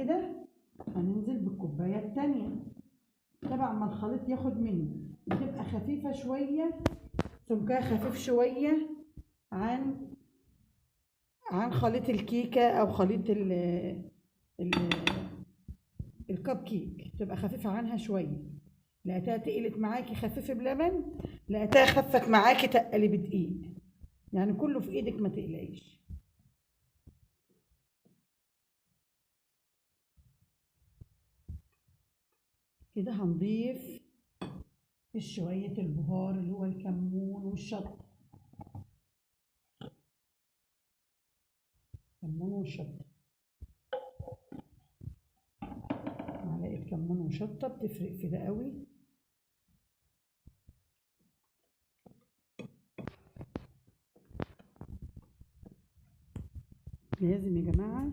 كده هننزل بالكوباية التانية تبع ما الخليط ياخد مني، بتبقى خفيفة شوية، سمكها خفيف شوية عن خليط الكيكة أو خليط ال الكب كيك، تبقى خفيفة عنها شوية. لقيتها تقلت معاكي خفيفة بلبن، لقيتها خفت معاكي تقلي بدقيق، يعني كله في ايدك ما تقلقيش. كده هنضيف شوية البهار اللي هو الكمون والشطة، كمون وشطة، معلقة كمون وشطة بتفرق في ده قوي. لازم يا جماعة